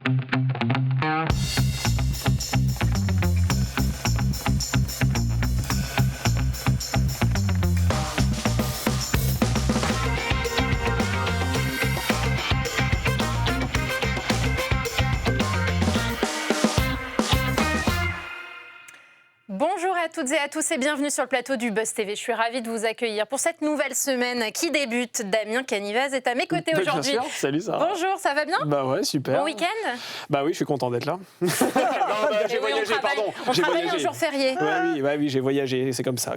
Bonjour à toutes et à tous et bienvenue sur le plateau du Buzz TV. Je suis ravie de vous accueillir pour cette nouvelle semaine qui débute. Damien Canivez est à mes côtés aujourd'hui. Salut Sarah. Bonjour, ça va bien ? Bah ouais, super. Bon week-end ? Bah oui, je suis content d'être là. J'ai voyagé, pardon. On travaille un jour férié. Oui, j'ai voyagé, c'est comme ça.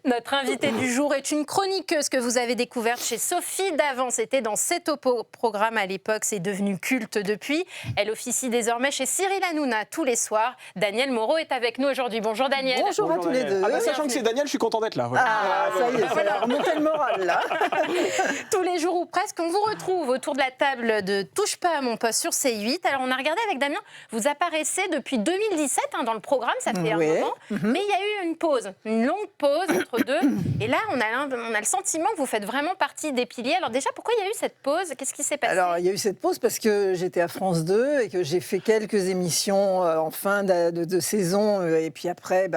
Notre invitée du jour est une chroniqueuse que vous avez découverte chez Sophie Davant. C'était dans C'est au programme à l'époque, c'est devenu culte depuis. Elle officie désormais chez Cyril Hanouna tous les soirs. Daniel Moreau est avec nous aujourd'hui. Bonjour Daniel. Bonjour à tous les deux. Ah bah, sachant que c'est Daniel, je suis content d'être là. Ouais. Ah, ça y est, ça a remonté le moral là. Tous les jours ou presque, on vous retrouve autour de la table de Touche pas à mon poste sur C8. Alors on a regardé avec Damien, vous apparaissez depuis 2017 dans le programme, ça fait un moment, mais il y a eu une pause, une longue pause entre deux. Et là, on a le sentiment que vous faites vraiment partie des piliers. Alors déjà, pourquoi il y a eu cette pause ? Qu'est-ce qui s'est passé ? Alors il y a eu cette pause parce que j'étais à France 2 et que j'ai fait quelques émissions en fin de saison. Et puis après,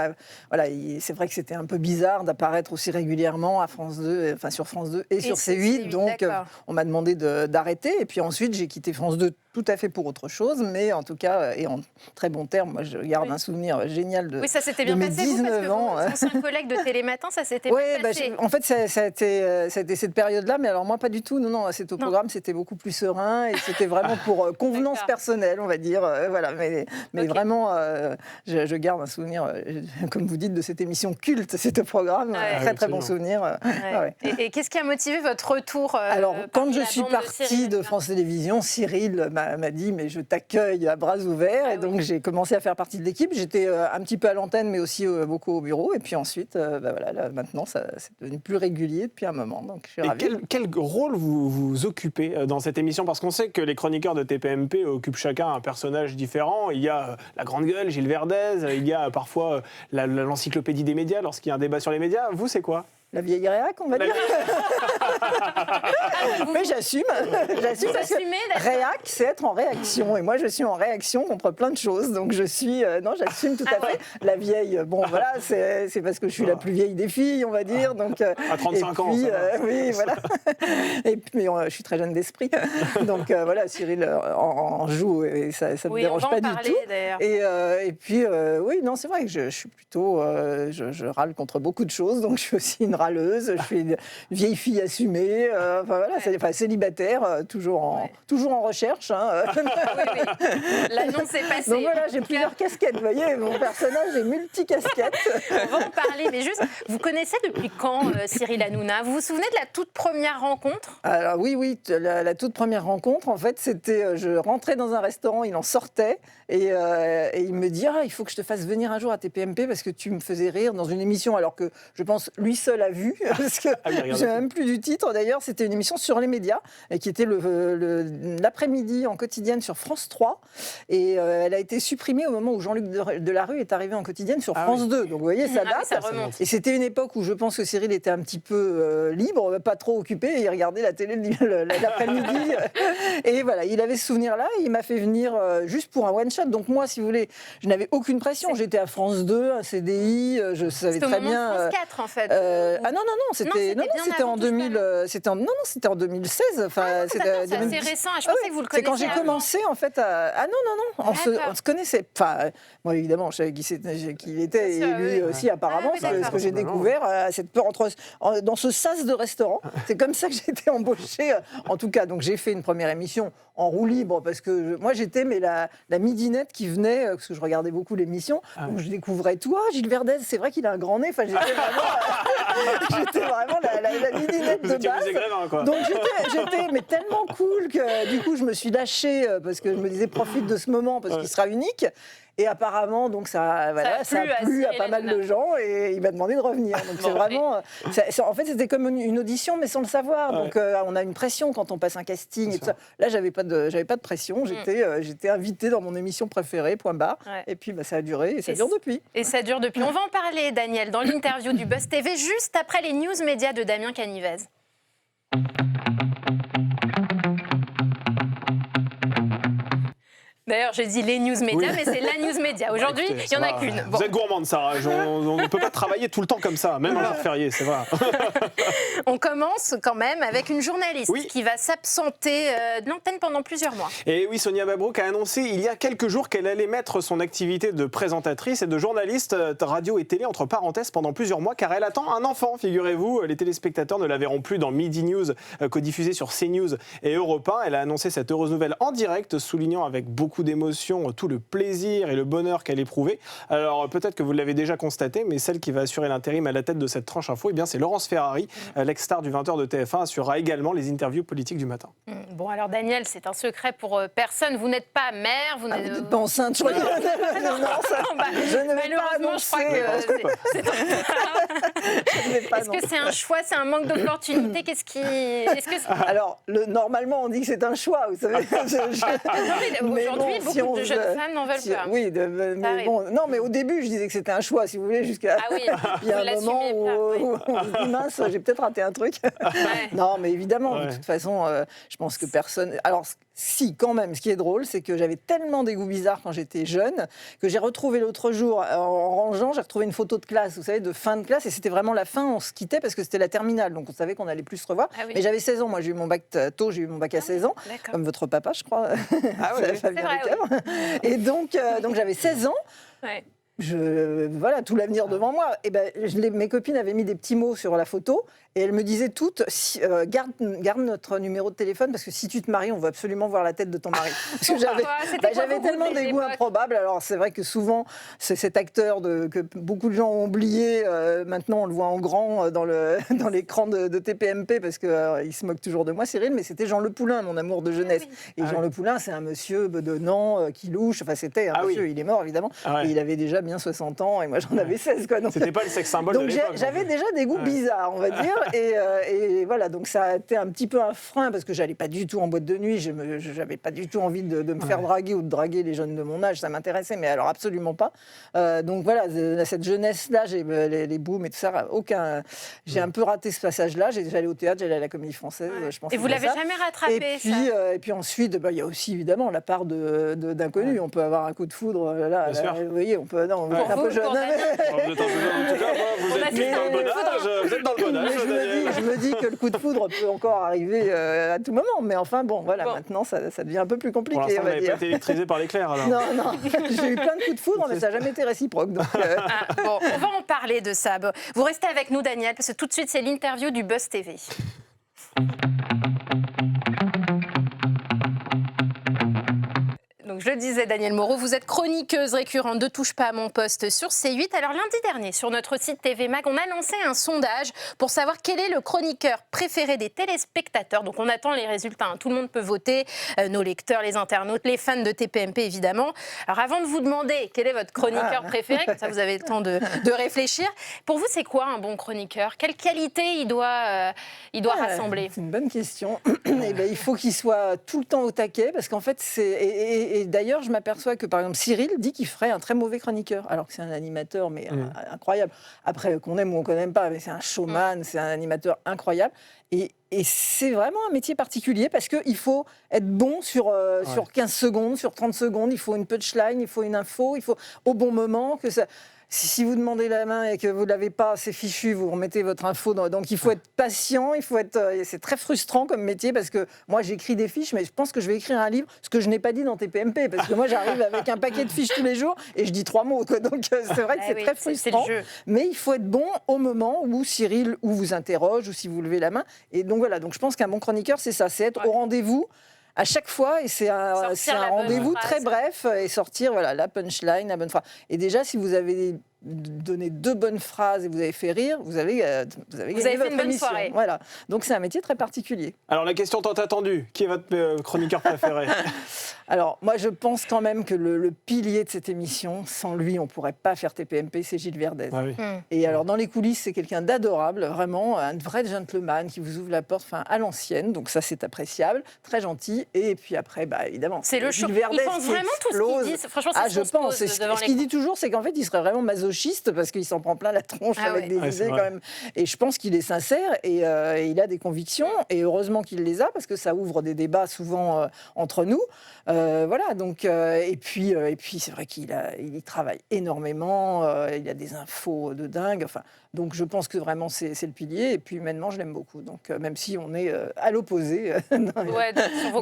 voilà, c'est vrai que c'était un peu bizarre d'apparaître aussi régulièrement à France 2, enfin sur France 2 et sur C8. Donc on m'a demandé d'arrêter. Et puis ensuite, j'ai quitté France 2 tout à fait pour autre chose, mais en tout cas, et en très bon terme, moi je garde un souvenir génial de, ça s'était bien de mes passé, 19 ans. Vos anciens collègues de Télématin, ça s'était bien passé. En fait, ça a été cette période-là, mais alors moi pas du tout. Non, c'est au programme, c'était beaucoup plus serein et c'était vraiment pour convenance personnelle, on va dire. Voilà, mais vraiment, je garde un souvenir, comme vous dites, de cette émission culte, c'est au programme. Très bon souvenir. Et qu'est-ce qui a motivé votre retour Alors, quand je suis partie de France Télévisions, Cyril m'a dit mais je t'accueille à bras ouverts et donc j'ai commencé à faire partie de l'équipe. J'étais un petit peu à l'antenne mais aussi beaucoup au bureau et puis ensuite voilà, là, maintenant c'est devenu plus régulier depuis un moment, donc je suis ravie. Quel rôle vous occupez dans cette émission ? Parce qu'on sait que les chroniqueurs de TPMP occupent chacun un personnage différent. Il y a la grande gueule, Gilles Verdez, il y a parfois l'encyclopédie des médias lorsqu'il y a un débat sur les médias. Vous, c'est quoi ? La vieille réac, on va dire. Mais j'assume parce que réac, c'est être en réaction. Et moi, je suis en réaction contre plein de choses. Donc, j'assume tout à fait. La vieille, bon, voilà, c'est parce que je suis la plus vieille des filles, on va dire. Donc, à 35 ans, ça va. oui, voilà. Mais je suis très jeune d'esprit. Donc, voilà, Cyril en joue et ça ne me dérange pas du tout. Et puis, oui, non, c'est vrai que je suis plutôt... je râle contre beaucoup de choses. Donc, je suis aussi une râleuse, je suis une vieille fille assumée, célibataire, toujours en recherche. L'annonce est passée. Donc voilà, j'ai plusieurs casquettes, vous voyez, mon personnage est multicasquette. On va en parler, mais juste, vous connaissez depuis quand Cyril Hanouna ? Vous vous souvenez de la toute première rencontre ? Alors oui, la toute première rencontre, en fait, c'était, je rentrais dans un restaurant, il en sortait, et il me dit « il faut que je te fasse venir un jour à TPMP parce que tu me faisais rire dans une émission », alors que je pense lui seul a vu, parce que je ne sais même plus du titre d'ailleurs, c'était une émission sur les médias, et qui était l'après-midi en quotidienne sur France 3, et elle a été supprimée au moment où Jean-Luc Delarue est arrivé en quotidienne sur France 2, donc vous voyez, ça date, ça remonte. Et c'était une époque où je pense que Cyril était un petit peu libre, pas trop occupé, et il regardait la télé l'après-midi, et voilà, il avait ce souvenir-là, et il m'a fait venir juste pour un one-shot, donc moi, si vous voulez, je n'avais aucune pression, j'étais à France 2, à CDI, je savais très bien... C'était au moment de France 4, en fait. C'était en 2016. Enfin, c'est assez récent. Je pensais que vous le connaissiez. C'est quand j'ai commencé en fait. On se connaissait. Enfin, moi évidemment, je savais qui il était et lui aussi apparemment. Ce que j'ai découvert cette peur dans ce sas de restaurant. C'est comme ça que j'ai été embauchée. En tout cas, donc j'ai fait une première émission en roue libre parce que moi j'étais la midinette qui venait parce que je regardais beaucoup l'émission. Donc je découvrais tout. Gilles Verdez, c'est vrai qu'il a un grand nez. Enfin, j'étais vraiment la midinette de base. Donc j'étais mais tellement cool que du coup je me suis lâchée parce que je me disais profite de ce moment parce qu'il sera unique. Et apparemment, donc ça a plu à pas mal de gens et il m'a demandé de revenir. Donc c'est vraiment, en fait, c'était comme une audition, mais sans le savoir. Donc on a une pression quand on passe un casting et tout ça. Là, j'avais pas de pression. J'étais invitée dans mon émission préférée, point barre. Et puis ça a duré et ça dure depuis. Et ça dure depuis. On va en parler, Daniel, dans l'interview du Buzz TV, juste après les news médias de Damien Canivez. D'ailleurs, j'ai dit les news médias, mais c'est la news média. Aujourd'hui, il n'y en a qu'une. Vous êtes gourmande, Sarah. On ne peut pas travailler tout le temps comme ça, même un jour férié, c'est vrai. On commence quand même avec une journaliste qui va s'absenter de l'antenne pendant plusieurs mois. Et oui, Sonia Mabrouk a annoncé il y a quelques jours qu'elle allait mettre son activité de présentatrice et de journaliste radio et télé entre parenthèses pendant plusieurs mois, car elle attend un enfant, figurez-vous. Les téléspectateurs ne la verront plus dans Midi News, codiffusé sur CNews et Europe 1. Elle a annoncé cette heureuse nouvelle en direct, soulignant avec beaucoup d'émotion tout le plaisir et le bonheur qu'elle éprouvait. Alors peut-être que vous l'avez déjà constaté, mais celle qui va assurer l'intérim à la tête de cette tranche info, eh bien, c'est Laurence Ferrari, l'ex-star du 20h de TF1, assurera également les interviews politiques du matin. Bon alors Daniel, c'est un secret pour personne, vous n'êtes pas mère, vous n'êtes pas enceinte, je crois. Je ne vais pas annoncer. Est-ce que c'est un choix, c'est un manque d'opportunité? Alors, normalement, on dit que c'est un choix, vous savez. Aujourd'hui, beaucoup de jeunes femmes n'en veulent pas. Oui, mais bon, non, mais au début, je disais que c'était un choix, si vous voulez, jusqu'à. Ah oui, il y a un moment où on se dit mince, j'ai peut-être raté un truc. Non, mais évidemment, de toute façon, je pense que personne. Alors, si, quand même, ce qui est drôle, c'est que j'avais tellement des goûts bizarres quand j'étais jeune que j'ai retrouvé l'autre jour, en rangeant, j'ai retrouvé une photo de classe, vous savez, de fin de classe, et c'était vraiment la fin, on se quittait parce que c'était la terminale, donc on savait qu'on allait plus se revoir. Mais j'avais 16 ans, moi j'ai eu mon bac tôt, j'ai eu mon bac à 16 ans, comme votre papa, je crois. Ah oui, c'est vrai, oui. Et donc j'avais 16 ans. Ouais. Voilà, tout l'avenir devant moi. Et mes copines avaient mis des petits mots sur la photo et elles me disaient toutes garde notre numéro de téléphone parce que si tu te maries, on veut absolument voir la tête de ton mari. Parce que j'avais tellement des goûts improbables. Alors c'est vrai que souvent c'est cet acteur que beaucoup de gens ont oublié. Maintenant on le voit en grand dans l'écran de TPMP parce qu'il se moque toujours de moi, Cyril. Mais c'était Jean Le Poulain, mon amour de jeunesse. Et Jean Le Poulain, c'est un monsieur bedonnant qui louche. Enfin c'était un monsieur. Il est mort évidemment. Et il avait déjà bien 60 ans et moi j'en avais 16 quoi. C'était pas le sexe symbole de l'époque. Donc j'avais déjà des goûts bizarres, on va dire, et voilà, donc ça a été un petit peu un frein parce que j'allais pas du tout en boîte de nuit, j'avais pas du tout envie de me faire draguer ou de draguer les jeunes de mon âge, ça m'intéressait, mais alors absolument pas. Donc voilà, cette jeunesse-là, les booms et tout ça, j'ai un peu raté ce passage-là. J'allais au théâtre, j'allais à la Comédie Française, je pense. Et vous l'avez jamais rattrapé et puis ensuite, il y a aussi évidemment la part d'inconnu. On peut avoir un coup de foudre là, vous voyez, on peut. Non, vous êtes un peu jeune. Vous êtes dans le bon âge. Je me dis que le coup de foudre peut encore arriver à tout moment. Mais enfin, bon, voilà, maintenant, ça devient un peu plus compliqué. Pour l'instant, vous n'avez pas été électrisé par l'éclair, alors. Non, j'ai eu plein de coups de foudre, mais ça n'a jamais été réciproque. Donc, bon, on va en parler de ça. Vous restez avec nous, Daniel, parce que tout de suite, c'est l'interview du Buzz TV. Donc je le disais, Daniel Moreau, vous êtes chroniqueuse récurrente de Touche pas à mon poste sur C8. Alors lundi dernier, sur notre site TV Mag, on a lancé un sondage pour savoir quel est le chroniqueur préféré des téléspectateurs. Donc on attend les résultats, tout le monde peut voter, nos lecteurs, les internautes, les fans de TPMP évidemment. Alors avant de vous demander quel est votre chroniqueur préféré, comme ça vous avez le temps de réfléchir, pour vous c'est quoi un bon chroniqueur? Quelle qualité il doit rassembler? C'est une bonne question. Il faut qu'il soit tout le temps au taquet, parce qu'en fait, et d'ailleurs, je m'aperçois que, par exemple, Cyril dit qu'il ferait un très mauvais chroniqueur, alors que c'est un animateur, mais incroyable. Après, qu'on aime ou qu'on n'aime pas, mais c'est un showman, c'est un animateur incroyable. Et c'est vraiment un métier particulier, parce qu'il faut être bon sur 15 secondes, sur 30 secondes, il faut une punchline, il faut une info, il faut au bon moment, que ça... Si vous demandez la main et que vous ne l'avez pas, c'est fichu, vous remettez votre info. Donc il faut être patient, c'est très frustrant comme métier, parce que moi j'écris des fiches, mais je pense que je vais écrire un livre, ce que je n'ai pas dit dans TPMP, parce que moi j'arrive avec un paquet de fiches tous les jours et je dis 3 mots. Quoi. Donc c'est vrai que c'est très frustrant, mais il faut être bon au moment où Cyril vous interroge ou si vous levez la main. Et donc voilà, donc je pense qu'un bon chroniqueur, c'est ça, c'est être au rendez-vous à chaque fois, et c'est un rendez-vous très bref, et sortir la punchline, la bonne phrase. Et déjà, si vous avez donné 2 bonnes phrases et vous avez fait rire, vous avez gagné votre une bonne émission. soirée. Voilà. Donc c'est un métier très particulier. Alors la question tant attendue, qui est votre chroniqueur préféré? Alors moi je pense quand même que le pilier de cette émission, sans lui on ne pourrait pas faire TPMP, c'est Gilles Verdez. Ah oui. Et alors dans les coulisses, c'est quelqu'un d'adorable, vraiment un vrai gentleman qui vous ouvre la porte à l'ancienne, donc ça c'est appréciable, très gentil. Et puis après, évidemment, c'est le show. Gilles Verdez. Il pense vraiment tout ce qu'il dit. Franchement, je pense. Ce qu'il dit toujours, c'est qu'en fait il serait vraiment masochiste, parce qu'il s'en prend plein la tronche avec des idées quand même. Et je pense qu'il est sincère et il a des convictions, et heureusement qu'il les a, parce que ça ouvre des débats souvent entre nous. Voilà, donc, et puis c'est vrai qu'il y travaille énormément, il a des infos de dingue, enfin, donc je pense que vraiment c'est le pilier, et puis humainement je l'aime beaucoup, donc même si on est à l'opposé.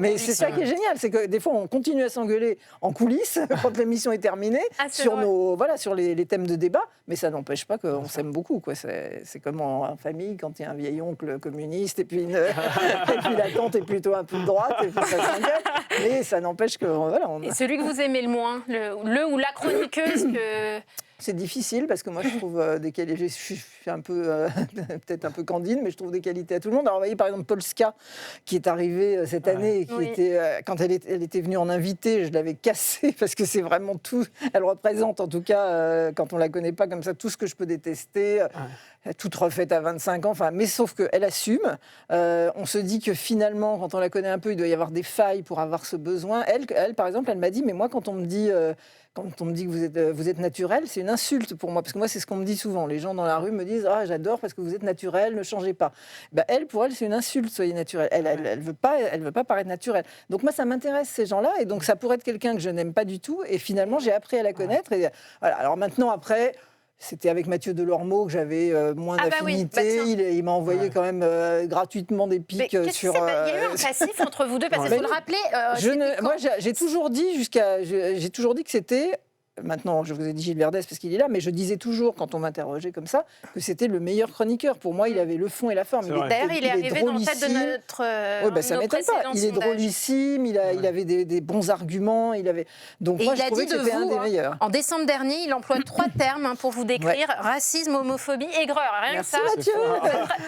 Mais c'est ça qui est génial, c'est que des fois on continue à s'engueuler en coulisses quand l'émission est terminée, sur les thèmes de débat, mais ça n'empêche pas qu'on s'aime beaucoup, quoi. C'est comme en famille, quand il y a un vieil oncle communiste, et puis la tante est plutôt un peu de droite, et puis ça s'engueule, mais ça n'empêche que... Voilà, Et celui que vous aimez le moins, le ou la chroniqueuse que... C'est difficile parce que moi je trouve des qualités, je suis un peu peut-être un peu candide, mais je trouve des qualités à tout le monde. Alors vous voyez par exemple Polska qui est arrivée cette année et qui était, quand elle était venue en invitée, je l'avais cassée parce que c'est vraiment tout, elle représente en tout cas quand on la connaît pas comme ça tout ce que je peux détester. Toute refaite à 25 ans, enfin, mais sauf qu'elle assume. On se dit que finalement, quand on la connaît un peu, il doit y avoir des failles pour avoir ce besoin. Elle par exemple, elle m'a dit, mais moi, quand on me dit que vous êtes naturel, c'est une insulte pour moi, parce que moi, c'est ce qu'on me dit souvent. Les gens dans la rue me disent, ah, j'adore parce que vous êtes naturel, ne changez pas. Ben, pour elle, c'est une insulte, soyez naturel. Elle veut pas paraître naturelle. Donc moi, ça m'intéresse ces gens-là, et donc ça pourrait être quelqu'un que je n'aime pas du tout. Et finalement, j'ai appris à la connaître. Et voilà. Alors maintenant, après. C'était avec Mathieu Delormeau que j'avais moins d'affinité. Il m'a envoyé quand même gratuitement des pics sur... Il y a eu un passif entre vous deux, parce qu'il faut le rappeler. Moi, j'ai toujours dit que c'était... Maintenant, je vous ai dit Gilles Verdez parce qu'il est là, mais je disais toujours, quand on m'interrogeait comme ça, que c'était le meilleur chroniqueur. Pour moi, il avait le fond et la forme. D'ailleurs, il est arrivé dans le tête de notre... ça ne m'étonne pas. Il est drôlissime, il avait des bons arguments. Donc moi, je trouvais que c'était un des meilleurs. En décembre dernier, il emploie 3 termes pour vous décrire. Racisme, homophobie, aigreur. Rien que ça. Merci Mathieu.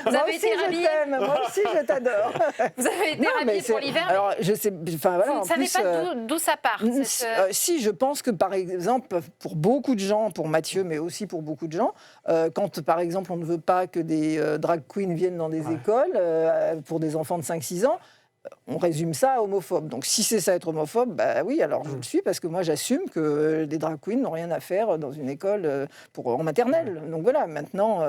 Vous avez été rhabillé. Moi aussi, je t'adore. Vous avez été rhabillé pour l'hiver. Alors, je sais... Enfin, voilà, vous ne savez pas d'où ça part. Si, je pense que, par exemple, pour beaucoup de gens, pour Mathieu, mais aussi pour beaucoup de gens, quand, par exemple, on ne veut pas que des drag queens viennent dans des écoles pour des enfants de 5-6 ans, on résume ça à homophobe. Donc si c'est ça être homophobe, bah oui, alors je le suis, parce que moi j'assume que des drag queens n'ont rien à faire dans une école en maternelle. Donc voilà, maintenant,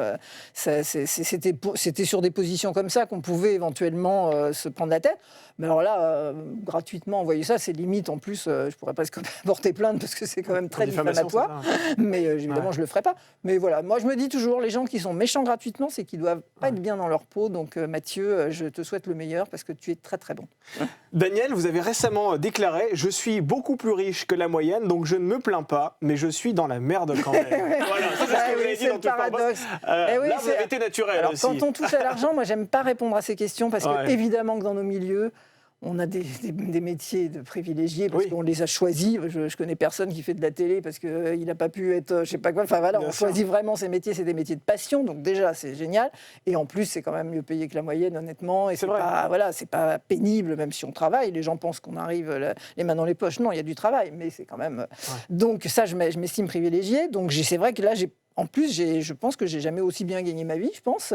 c'était sur des positions comme ça qu'on pouvait éventuellement se prendre la tête. Mais alors là, gratuitement envoyer ça, c'est limite. En plus, je pourrais presque porter plainte parce que c'est quand même très diffamatoire. Mais évidemment, je le ferai pas. Mais voilà, moi je me dis toujours, les gens qui sont méchants gratuitement, c'est qu'ils doivent pas être bien dans leur peau. Donc Mathieu, je te souhaite le meilleur parce que tu es très très bon. Daniel, vous avez récemment déclaré « Je suis beaucoup plus riche que la moyenne, donc je ne me plains pas, mais je suis dans la merde quand même. » Voilà, c'est ce que vous avez dit dans le paradoxe. Là, vous avez été naturel alors, aussi. Quand on touche à l'argent, moi, j'aime pas répondre à ces questions parce que, évidemment, que dans nos milieux, on a des métiers de privilégiés parce qu'on les a choisis. Je connais personne qui fait de la télé parce qu'il n'a pas pu être, je sais pas quoi. Enfin voilà, on choisit vraiment ces métiers. C'est des métiers de passion, donc déjà c'est génial. Et en plus, c'est quand même mieux payé que la moyenne, honnêtement. Et c'est pas pénible, même si on travaille. Les gens pensent qu'on arrive les mains dans les poches. Non, il y a du travail, mais c'est quand même. Donc ça, je m'estime privilégiée. Donc c'est vrai que là, en plus, je pense que j'ai jamais aussi bien gagné ma vie, je pense,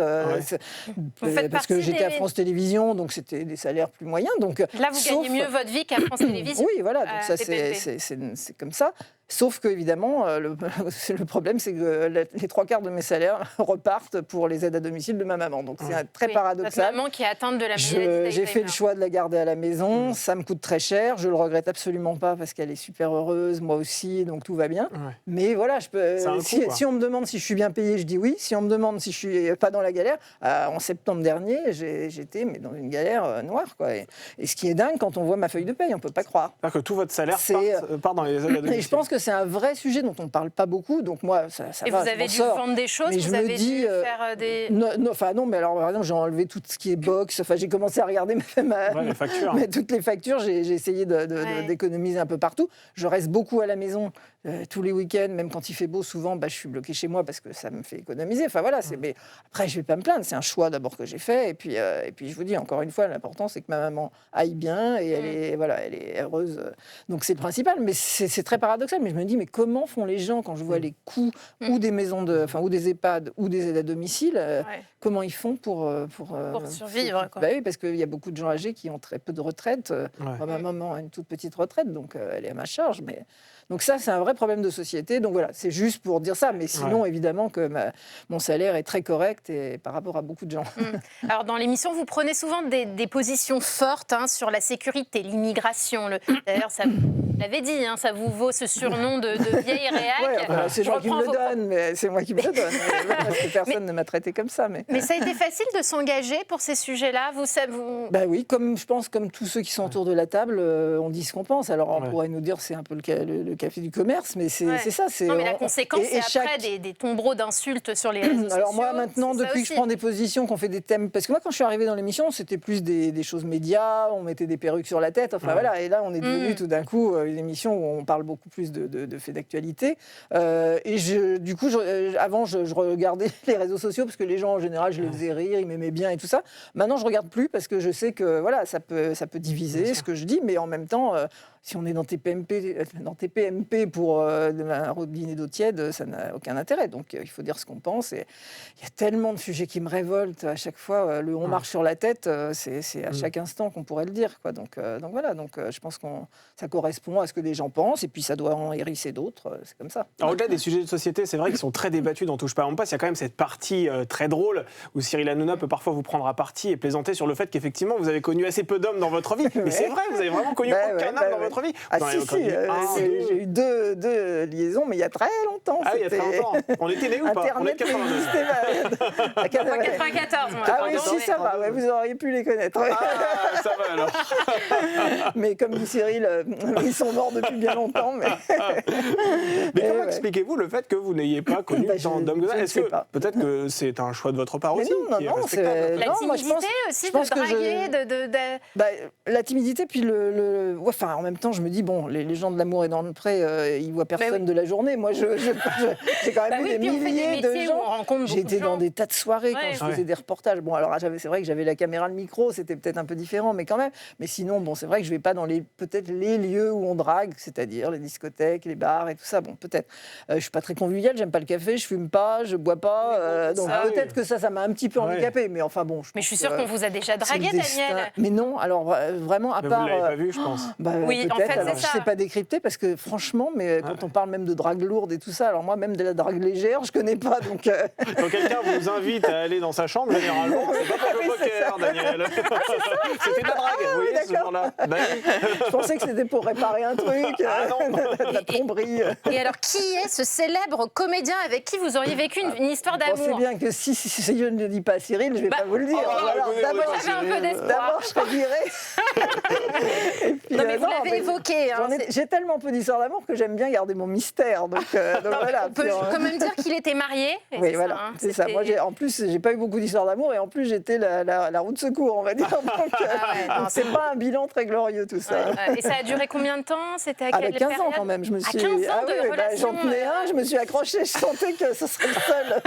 parce que j'étais à France Télévisions, donc c'était des salaires plus moyens. Donc là, vous gagnez mieux votre vie qu'à France Télévisions. Oui, voilà, donc ça c'est comme ça. Sauf que évidemment, le problème, c'est que les 3/4 de mes salaires repartent pour les aides à domicile de ma maman. Donc c'est très paradoxal. Votre maman qui est atteinte de la maladie. J'ai fait le choix de la garder à la maison. Ça me coûte très cher. Je le regrette absolument pas parce qu'elle est super heureuse, moi aussi, donc tout va bien. Mais voilà, si on me demande si je suis bien payé, je dis oui. Si on me demande si je suis pas dans la galère, en septembre dernier, j'étais dans une galère noire, quoi. Et ce qui est dingue, quand on voit ma feuille de paye, on peut pas croire. C'est-à-dire que tout votre salaire part dans les aides à domicile. Et je pense que c'est un vrai sujet dont on ne parle pas beaucoup, donc moi, ça et va. Et vous avez dû vendre des choses, vous avez dû faire des... Non, mais alors, par exemple, j'ai enlevé tout ce qui est box, enfin, j'ai commencé à regarder les factures. Mais toutes les factures, j'ai essayé d'économiser un peu partout. Je reste beaucoup à la maison, tous les week-ends, même quand il fait beau, souvent, je suis bloquée chez moi parce que ça me fait économiser. Enfin, voilà, mais après, je ne vais pas me plaindre, c'est un choix d'abord que j'ai fait, et puis je vous dis, encore une fois, l'important, c'est que ma maman aille bien, et elle est heureuse. Donc, c'est le principal, mais c'est très paradoxal. Mais mais je me dis, mais comment font les gens quand je vois les coûts ou des maisons ou des EHPAD ou des aides à domicile, comment ils font pour survivre, quoi. Bah oui, parce qu'il y a beaucoup de gens âgés qui ont très peu de retraite. Ma maman a une toute petite retraite, donc elle est à ma charge. Donc ça, c'est un vrai problème de société. Donc voilà, c'est juste pour dire ça. Mais sinon, évidemment, que mon salaire est très correct et par rapport à beaucoup de gens. Alors, dans l'émission, vous prenez souvent des positions fortes sur la sécurité, l'immigration. D'ailleurs, ça, vous l'avez dit, ça vous vaut ce surnom de vieille réac. C'est gens qui me le donnent, mais c'est moi qui me le donne. Parce que personne ne m'a traité comme ça. Mais ça a été facile de s'engager pour ces sujets-là, Bah oui, je pense, comme tous ceux qui sont autour de la table, on dit ce qu'on pense. Alors, on pourrait nous dire c'est un peu le café du commerce, mais c'est ça. Non, mais la conséquence, c'est après des tombereaux d'insultes sur les réseaux sociaux. Alors moi, maintenant, depuis que je prends des positions, qu'on fait des thèmes... Parce que moi, quand je suis arrivée dans l'émission, c'était plus des choses médias, on mettait des perruques sur la tête, enfin voilà. Et là, on est devenu tout d'un coup une émission où on parle beaucoup plus de faits d'actualité. Du coup, avant, je regardais les réseaux sociaux, parce que les gens, en général, je les faisais rire, ils m'aimaient bien et tout ça. Maintenant, je regarde plus, parce que je sais que voilà, ça peut diviser ce que je dis, mais en même temps... si on est dans TPMP pour un dîner d'eau tiède, ça n'a aucun intérêt. Donc il faut dire ce qu'on pense. Et il y a tellement de sujets qui me révoltent à chaque fois. On marche sur la tête, c'est à chaque instant qu'on pourrait le dire, quoi. Donc voilà. Donc je pense que ça correspond à ce que les gens pensent. Et puis ça doit en hérisser d'autres. C'est comme ça. Alors, au-delà des sujets de société, c'est vrai qu'ils sont très débattus dans Touche pas à mon poste. Il y a quand même cette partie très drôle où Cyril Hanouna peut parfois vous prendre à partie et plaisanter sur le fait qu'effectivement vous avez connu assez peu d'hommes dans votre vie. Mais c'est vrai, vous avez vraiment connu aucun homme dans votre vie. J'ai eu deux liaisons, mais il y a très longtemps. Ah oui, il y a très longtemps. On était nés ou pas? Internet n'existait pas. 94, moi. Ah oui, si, ça va, vous auriez pu les connaître. Ah, ça va alors. Mais comme dit Cyril, ils sont morts depuis bien longtemps. Mais comment expliquez-vous le fait que vous n'ayez pas connu tant d'hommes que ça? Est-ce que peut-être que c'est un choix de votre part aussi? Non, c'est la timidité aussi, de draguer, la timidité, puis en même temps, je me dis, bon, les gens de l'amour et dans le pré, ils voient personne de la journée. Moi, j'ai quand même eu des milliers de gens. J'étais dans des tas de soirées quand je faisais des reportages. Bon, alors c'est vrai que j'avais la caméra, le micro, c'était peut-être un peu différent, mais quand même. Mais sinon, bon, c'est vrai que je vais pas dans peut-être les lieux où on drague, c'est-à-dire les discothèques, les bars et tout ça. Bon, peut-être. Je suis pas très conviviale, j'aime pas le café, je fume pas, je bois pas. Donc peut-être que ça m'a un petit peu handicapé. Mais enfin bon. Mais je suis sûre qu'on vous a déjà dragué, Daniel. Mais non, alors vraiment, à part. Vous l'avez pas vu, je pense. Oui, en fait, alors, je sais pas décrypter parce que franchement, mais quand on parle même de drague lourde et tout ça, alors moi même de la drague légère, je connais pas. Donc quand quelqu'un vous invite à aller dans sa chambre, généralement, c'est pas pour le poker, Daniel. C'était de la drague, vous voyez, ce jour-là. Je pensais que c'était pour réparer un truc, de la plomberie. Et alors, qui est ce célèbre comédien avec qui vous auriez vécu une histoire d'amour? Je sais bien que si je ne le dis pas à Cyril, je vais pas vous le dire. D'abord, je serais virée. Non, mais vous l'avez évoqué. J'ai tellement peu d'histoires d'amour que j'aime bien garder mon mystère. Donc voilà. On peut quand même dire qu'il était marié. Oui, voilà, c'est ça. Moi, en plus, j'ai pas eu beaucoup d'histoires d'amour et en plus, j'étais la roue de secours, on va dire. Donc, c'est pas un bilan très glorieux, tout ça. Et ça a duré combien de temps? C'était à quelle 15 période? ans quand même. Je me suis... 15 ans de relation. J'en tenais un, je me suis accrochée, je sentais que ce serait le seul.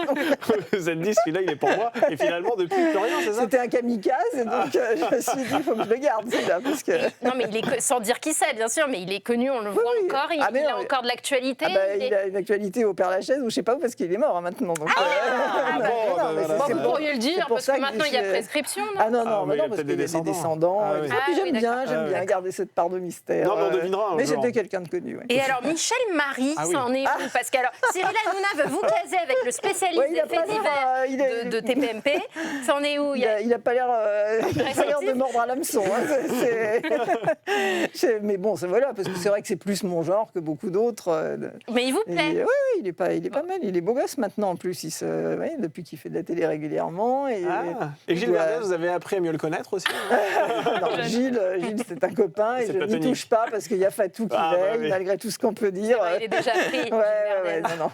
Vous êtes dit, celui-là, il est pour moi. Et finalement, depuis plus rien, c'est ça? C'était un kamikaze, et donc je me suis dit, il faut que je le garde, celui-là. Parce que... Non, mais sans dire qui c'est, bien sûr, mais il est connu, on le voit encore, il a encore de l'actualité. Il a une actualité au Père-Lachaise, ou je sais pas où, parce qu'il est mort maintenant. Donc, vous pourriez le dire, parce que maintenant il y a prescription, non? Ah non, parce qu'il y a des descendants. Puis j'aime bien garder cette part de mystère. Non, mais on devinera. Mais c'était quelqu'un de connu. Et alors, Michel Marie, ça en est où? Parce que Cyril Hanouna veut vous caser avec le spécialiste des faits divers de TPMP. Ça en est où? Il n'a pas l'air de mordre à l'hameçon. Mais bon, voilà, parce que c'est vrai que c'est plus mon genre que beaucoup d'autres. Mais il vous plaît? Oui, il est pas mal. Il est beau gosse maintenant, en plus. Depuis qu'il fait de la télé régulièrement. Et Gilles Verdez, vous avez appris à mieux le connaître aussi? Non, Gilles, c'est un copain et je n'y touche pas parce qu'il y a Fatou qui veille, malgré tout ce qu'on peut dire. Il est déjà pris. Non.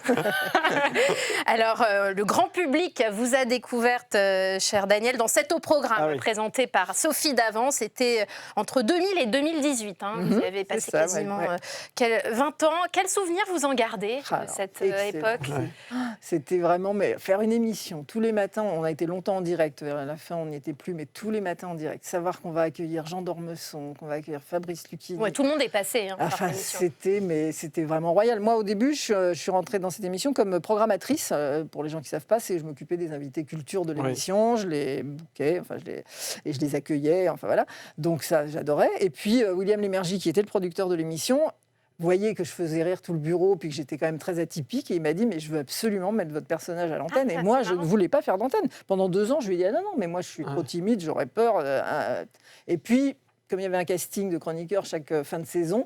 Alors, le grand public vous a découverte, cher Daniel, dans cet au programme présenté par Sophie Davant. C'était entre 2000 et 2018. Vous avez passé quasiment 20 ans. Quels souvenirs vous en gardez de cette époque? C'était vraiment, mais faire une émission tous les matins, on a été longtemps en direct, vers la fin on n'y était plus, mais tous les matins en direct. Savoir qu'on va accueillir Jean d'Ormesson, qu'on va accueillir Fabrice Lucchini. Ouais, tout le monde est passé par l'émission. C'était mais c'était vraiment royal. Moi, au début, je suis rentrée dans cette émission comme programmatrice. Pour les gens qui ne savent pas, je m'occupais des invités culture de l'émission, je les bookais, et je les accueillais, enfin voilà. Donc ça, j'adorais. Et puis, William Lémergie, qui était le producteur de l'émission, voyait que je faisais rire tout le bureau, puis que j'étais quand même très atypique, et il m'a dit, mais je veux absolument mettre votre personnage à l'antenne. Et moi, je ne voulais pas faire d'antenne. Pendant 2 ans, je lui ai dit, ah non, mais moi, je suis trop timide, j'aurais peur. Et puis, comme il y avait un casting de chroniqueurs chaque fin de saison,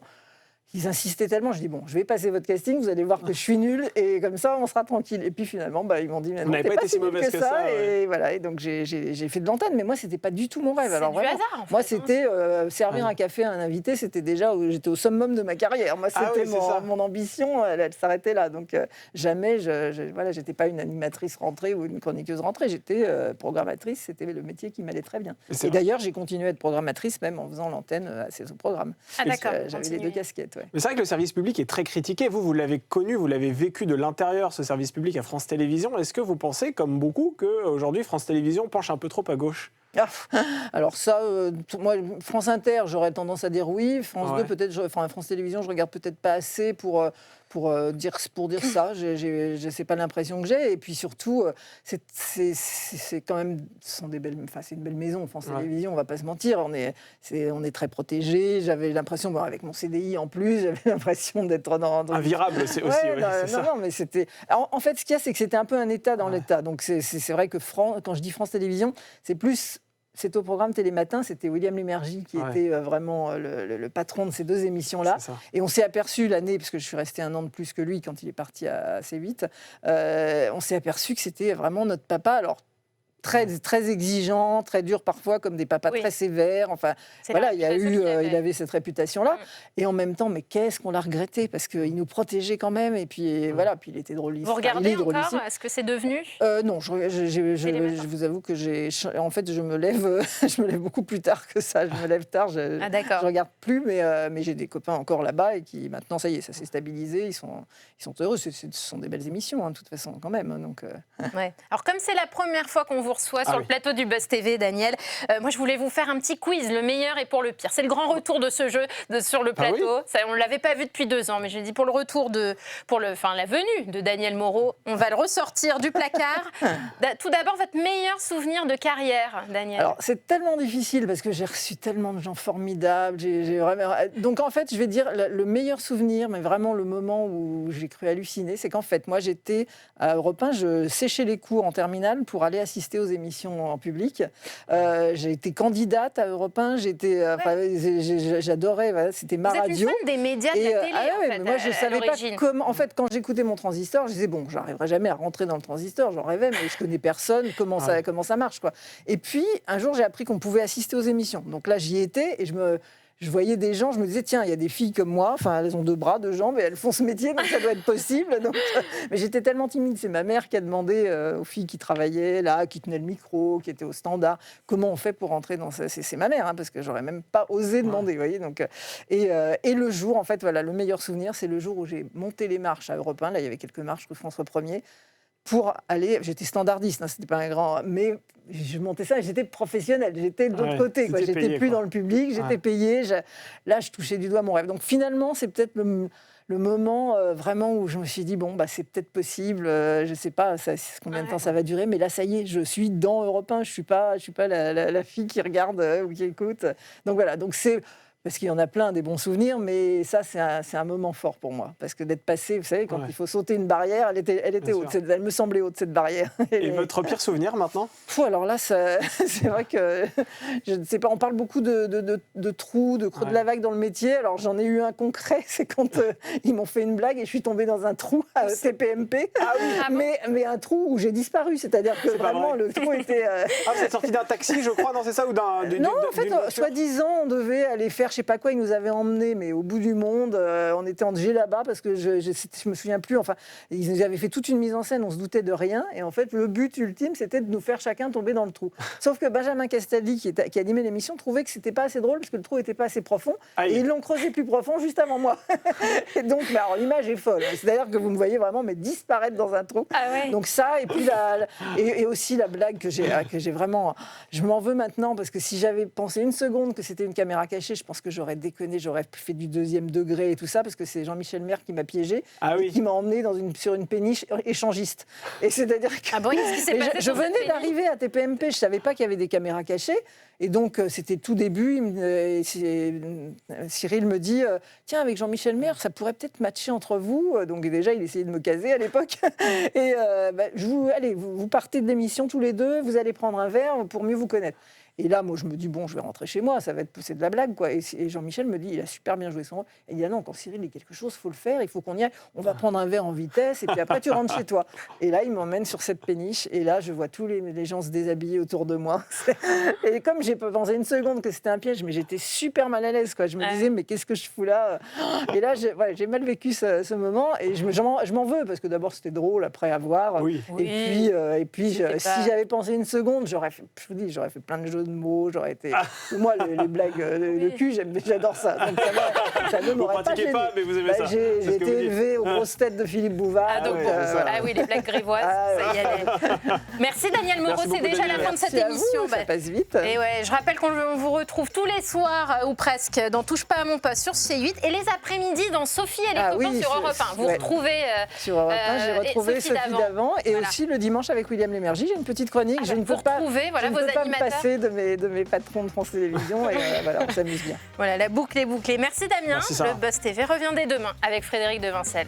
ils insistaient tellement, je dis bon, je vais passer votre casting, vous allez voir que je suis nulle, et comme ça, on sera tranquille. Et puis finalement, ils m'ont dit, mais non, t'es pas si mauvaise que ça. Et voilà, et donc j'ai fait de l'antenne, mais moi, c'était pas du tout mon rêve. Alors vraiment, hasard, en fait, moi, c'était servir un café à un invité, c'était déjà, j'étais au summum de ma carrière. Moi, c'était mon ambition, elle s'arrêtait là. Donc jamais, j'étais pas une animatrice rentrée ou une chroniqueuse rentrée, j'étais programmatrice, c'était le métier qui m'allait très bien. Et d'ailleurs, j'ai continué à être programmatrice, même en faisant l'antenne à ces programmes. Ah d'accord. J'avais les 2 casquettes, Mais c'est vrai que le service public est très critiqué. Vous l'avez connu, vous l'avez vécu de l'intérieur, ce service public à France Télévisions. Est-ce que vous pensez, comme beaucoup, qu'aujourd'hui, France Télévisions penche un peu trop à gauche ? Alors ça, moi, France Inter, j'aurais tendance à dire oui. France 2, peut-être, France Télévisions, je regarde peut-être pas assez pour dire ça. C'est pas l'impression que j'ai. Et puis surtout, c'est quand même, c'est une belle maison, France Télévisions, on va pas se mentir. On est très protégés. J'avais l'impression, avec mon CDI en plus, j'avais l'impression d'être dans invirable, c'est aussi. Non, mais c'était. En fait, ce qu'il y a, c'est que c'était un peu un État dans l'État. Donc c'est vrai que quand je dis France Télévisions, c'est plus. C'est au programme Télématin, c'était William Lémergie qui était vraiment le patron de ces 2 émissions-là. Et on s'est aperçu l'année, parce que je suis restée 1 an de plus que lui quand il est parti à C8, on s'est aperçu que c'était vraiment notre papa. Alors, très, très exigeant, très dur parfois, comme des papas très sévères. Enfin, voilà, il avait cette réputation-là. Et en même temps, mais qu'est-ce qu'on l'a regretté, parce qu'il nous protégeait quand même. Et puis voilà, puis il était drôliste. Vous regardez encore ? Est-ce que c'est devenu ? Non, je vous avoue que en fait, je me lève beaucoup plus tard que ça. Je me lève tard. Je regarde plus, mais j'ai des copains encore là-bas et qui maintenant, ça y est, ça s'est stabilisé. Ils sont heureux. Ce sont des belles émissions, de toute façon, quand même. Donc. Alors, comme c'est la première fois qu'on vous reçoit sur le plateau du Buzz TV, Daniel. Moi, je voulais vous faire un petit quiz, le meilleur et pour le pire. C'est le grand retour de ce jeu sur le plateau. Ça, on ne l'avait pas vu depuis 2 ans, mais j'ai dit pour la venue de Daniel Moreau, on va le ressortir du placard. Tout d'abord, votre meilleur souvenir de carrière, Daniel. Alors, c'est tellement difficile parce que j'ai reçu tellement de gens formidables. Donc, en fait, je vais dire le meilleur souvenir, mais vraiment le moment où j'ai cru halluciner, c'est qu'en fait, moi, j'étais à Europe 1, je séchais les cours en terminale pour aller assister aux émissions en public. J'ai été candidate à Europe 1, j'adorais, c'était ma radio. Vous êtes une fan des médias de la télé, en fait, moi, je ne savais pas comment... En fait, quand j'écoutais mon transistor, je disais, bon, j'arriverai jamais à rentrer dans le transistor, j'en rêvais, mais je connais personne, comment ça marche, quoi. Et puis, un jour, j'ai appris qu'on pouvait assister aux émissions. Donc là, j'y étais et je voyais des gens, je me disais, tiens, il y a des filles comme moi, elles ont 2 bras, 2 jambes, et elles font ce métier, donc ça doit être possible. Donc, mais j'étais tellement timide. C'est ma mère qui a demandé aux filles qui travaillaient là, qui tenaient le micro, qui étaient au standard, comment on fait pour rentrer dans ça. C'est ma mère, parce que j'aurais même pas osé demander, vous voyez. Donc, et le jour, en fait, voilà, le meilleur souvenir, c'est le jour où j'ai monté les marches à Europe 1. Là, il y avait quelques marches rue François 1er. Pour aller, j'étais standardiste, c'était pas un grand, mais je montais ça et j'étais professionnelle, j'étais de l'autre côté, quoi. J'étais plus dans le public, j'étais payée, là je touchais du doigt mon rêve. Donc finalement, c'est peut-être le moment vraiment où je me suis dit, bon, c'est peut-être possible, je sais pas combien de temps ça va durer, mais là ça y est, je suis dans Europe 1, je suis pas la fille qui regarde ou qui écoute. Donc voilà, donc c'est... Parce qu'il y en a plein des bons souvenirs, mais ça, c'est un moment fort pour moi. Parce que d'être passé, vous savez, quand il faut sauter une barrière, elle était haute. Elle me semblait haute, cette barrière. Et votre pire souvenir, maintenant ? Alors là, c'est vrai que, je ne sais pas, on parle beaucoup de trous, de creux de la vague dans le métier. Alors, j'en ai eu un concret, c'est quand ils m'ont fait une blague et je suis tombée dans un trou à TPMP. Mais un trou où j'ai disparu. C'est-à-dire que vraiment, le trou était... vous êtes sorti d'un taxi, je crois, non, c'est ça, ou Non, en fait, soi-disant, on devait aller faire je sais pas quoi, ils nous avaient emmenés, mais au bout du monde, on était en là-bas parce que je me souviens plus. Enfin, ils nous avaient fait toute une mise en scène, on se doutait de rien, et en fait, le but ultime, c'était de nous faire chacun tomber dans le trou. Sauf que Benjamin Castaldi, qui animait l'émission, trouvait que c'était pas assez drôle parce que le trou était pas assez profond, et ils l'ont creusé plus profond juste avant moi. Et donc, alors l'image est folle. C'est d'ailleurs que vous me voyez vraiment disparaître dans un trou. Donc ça, et puis et aussi la blague que j'ai vraiment, je m'en veux maintenant parce que si j'avais pensé une seconde que c'était une caméra cachée, je pense que j'aurais déconné, j'aurais fait du 2e degré et tout ça, parce que c'est Jean-Michel Maire qui m'a piégé, qui m'a emmené sur une péniche échangiste. Et c'est-à-dire que qu'est-ce qui s'est passé je venais d'arriver à TPMP, je savais pas qu'il y avait des caméras cachées, et donc c'était tout début. Cyril me dit tiens, avec Jean-Michel Maire, ça pourrait peut-être matcher entre vous. Donc déjà, il essayait de me caser à l'époque. Et allez, vous partez de l'émission tous les deux, vous allez prendre un verre pour mieux vous connaître. Et là, moi, je me dis, bon, je vais rentrer chez moi, c'est de la blague, quoi. Et Jean-Michel me dit, il a super bien joué son rôle. Et il dit, ah non, quand Cyril dit quelque chose, il faut le faire, il faut qu'on y aille. On va prendre un verre en vitesse, et puis après, tu rentres chez toi. Et là, il m'emmène sur cette péniche, et là, je vois tous les gens se déshabiller autour de moi. Et comme j'ai pas pensé une seconde que c'était un piège, mais j'étais super mal à l'aise, quoi. Je me disais, mais qu'est-ce que je fous là? Et là, j'ai mal vécu ce moment, et je m'en veux, parce que d'abord, c'était drôle, après à voir. Et puis si j'avais pensé une seconde, j'aurais fait plein de jeux de mots, j'aurais été... Moi, les blagues de cul, j'adore ça. Donc ça ne m'aurait pas gêné. Mais vous aimez ça. J'ai été élevée aux grosses têtes de Philippe Bouvard. Les blagues grévoises, ça y allait. Merci Daniel Moreau, c'est déjà la fin de cette émission. Ça passe vite. Et je rappelle qu'on vous retrouve tous les soirs, ou presque, dans Touche pas à mon poste sur C8, et les après-midi dans Sophie et les copains sur Europe 1. Vous retrouvez... Sur Europe 1, j'ai retrouvé Sophie d'avant, et aussi le dimanche avec William Lémergie, j'ai une petite chronique. Je ne peux pas me passer de mes patrons de France Télévisions, et on s'amuse bien. Voilà, la boucle est bouclée. Merci Damien. Le Buzz TV revient dès demain avec Frédéric Devincel.